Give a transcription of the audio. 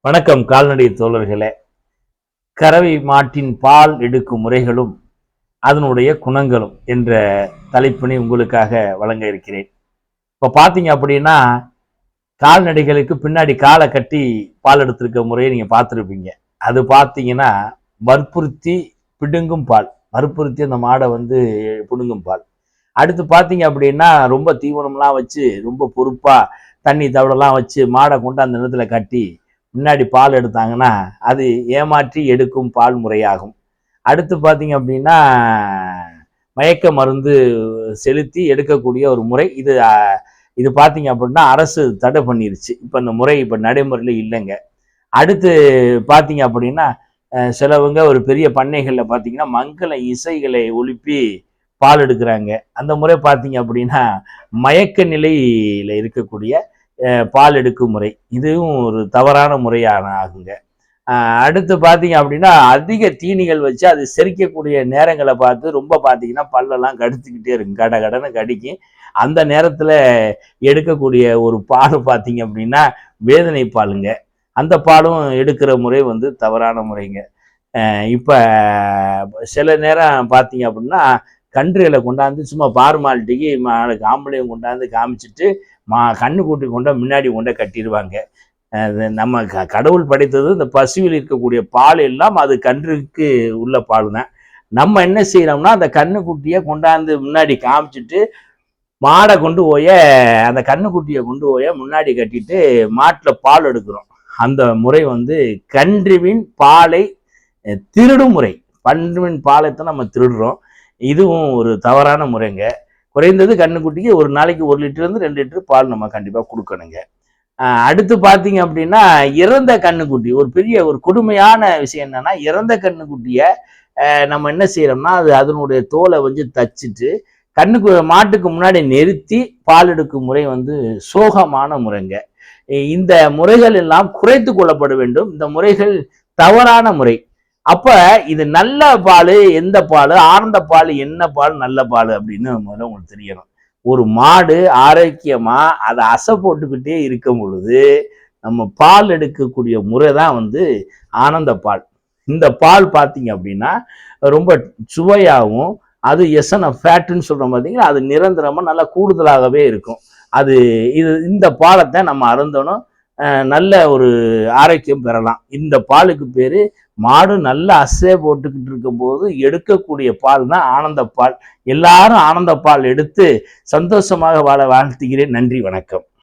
வணக்கம் கால்நடை தோழர்களே. கறவை மாட்டின் பால் எடுக்கும் முறைகளும் அதனுடைய குணங்களும் என்ற தலைப்பினை உங்களுக்காக வழங்க இருக்கிறேன். இப்ப பாத்தீங்க அப்படின்னா, கால்நடைகளுக்கு பின்னாடி காலை கட்டி பால் எடுத்திருக்க முறையை நீங்க பார்த்துருப்பீங்க. அது பார்த்தீங்கன்னா வற்புறுத்தி பிடுங்கும் பால், வற்புறுத்தி அந்த மாடை பிடுங்கும் பால். அடுத்து பார்த்தீங்க அப்படின்னா ரொம்ப தீவனம்லாம் வச்சு ரொம்ப பொறுப்பா தண்ணி தவிடெல்லாம் வச்சு மாடை கொண்டு அந்த இடத்துல கட்டி முன்னாடி பால் எடுத்தாங்கன்னா அது ஏமாற்றி எடுக்கும் பால் முறையாகும். அடுத்து பார்த்தீங்க அப்படின்னா மயக்க மருந்து செலுத்தி எடுக்கக்கூடிய ஒரு முறை. இது பார்த்தீங்க அப்படின்னா அரசு தடை பண்ணிருச்சு. இப்போ இந்த முறை இப்போ நடைமுறையில் இல்லைங்க. அடுத்து பார்த்தீங்க அப்படின்னா சிலவங்க ஒரு பெரிய பண்ணைகளில் பார்த்தீங்கன்னா மங்கள இசைகளை ஒழுப்பி பால் எடுக்கிறாங்க. அந்த முறை பார்த்தீங்க அப்படின்னா மயக்க நிலையில் இருக்கக்கூடிய பால் எடுக்கும் முறை. இதுவும் ஒரு தவறான முறையான ஆகுங்க. அடுத்து பார்த்தீங்க அப்படின்னா அதிக தீனிகள் வச்சு அது செரிக்கக்கூடிய நேரங்களை பார்த்து ரொம்ப பார்த்தீங்கன்னா பல்லெல்லாம் கடிச்சுக்கிட்டே இருக்கும், கட கடனை கடிக்கும். அந்த நேரத்தில் எடுக்கக்கூடிய ஒரு பால் பார்த்தீங்க அப்படின்னா வேதனை பாலுங்க. அந்த பாலும் எடுக்கிற முறை தவறான முறைங்க. இப்போ சில நேரம் பார்த்தீங்க அப்படின்னா கன்றுகளை கொண்டாந்து சும்மா பார்மாலிட்டிக்கு ஆம்பளையும் கொண்டாந்து காமிச்சிட்டு கண்ணு கூட்டி கொண்ட முன்னாடி கொண்ட கட்டிடுவாங்க. நம்ம கடவுள் படைத்தது இந்த பசுவில் இருக்கக்கூடிய பால் எல்லாம் அது கன்றுக்கு உள்ள பால் தான். நம்ம என்ன செய்யறோம்னா அந்த கண்ணுக்குட்டியை கொண்டாந்து முன்னாடி காமிச்சிட்டு மாடை கொண்டு போய அந்த கண்ணுக்குட்டியை கொண்டு போய முன்னாடி கட்டிட்டு மாட்டில் பால் எடுக்கிறோம். அந்த முறை கன்றுவின் பாலை திருடும் முறை. கன்றுவின் பாலைத்தான் நம்ம திருடுறோம். இதுவும் ஒரு தவறான முறைங்க. குறைந்தது கண்ணுக்குட்டிக்கு ஒரு நாளைக்கு 1 லிட்டர்லேருந்து 2 லிட்டர் பால் நம்ம கண்டிப்பாக கொடுக்கணுங்க. அடுத்து பார்த்தீங்க அப்படின்னா இறந்த கண்ணுக்குட்டி ஒரு பெரிய ஒரு கொடுமையான விஷயம் என்னன்னா, இறந்த கண்ணுக்குட்டியை நம்ம என்ன செய்யறோம்னா அதனுடைய தோலை தச்சுட்டு மாட்டுக்கு முன்னாடி நிறுத்தி பால் எடுக்கும் முறை சோகமான முறைங்க. இந்த முறைகள் எல்லாம் குறைத்து கொள்ளப்பட வேண்டும். இந்த முறைகள் தவறான முறை. அப்ப இது நல்ல பால் எந்த பால், ஆனந்த பால் என்ன பால், நல்ல பால் அப்படின்னு முதல்ல உங்களுக்கு தெரியணும். ஒரு மாடு ஆரோக்கியமா அதை அசை போட்டுக்கிட்டே இருக்கும் பொழுது நம்ம பால் எடுக்கக்கூடிய முறை தான் ஆனந்த பால். இந்த பால் பார்த்தீங்க அப்படின்னா ரொம்ப சுவையாகவும் அது ஃபேட்டுன்னு சொல்றோம் பார்த்தீங்கன்னா அது நிரந்தரமா நல்லா கூடுதலாகவே இருக்கும். இந்த பாலத்தை நம்ம அருந்தணும், நல்ல ஒரு ஆரோக்கியம் பெறலாம். இந்த பாலுக்கு பேரு மாடு நல்ல அசை போட்டுக்கிட்டு இருக்கும் போது எடுக்கக்கூடிய பால் தான் ஆனந்த பால். எல்லாரும் ஆனந்த பால் எடுத்து சந்தோஷமாக வாழ வாழ்த்துகிறேன். நன்றி, வணக்கம்.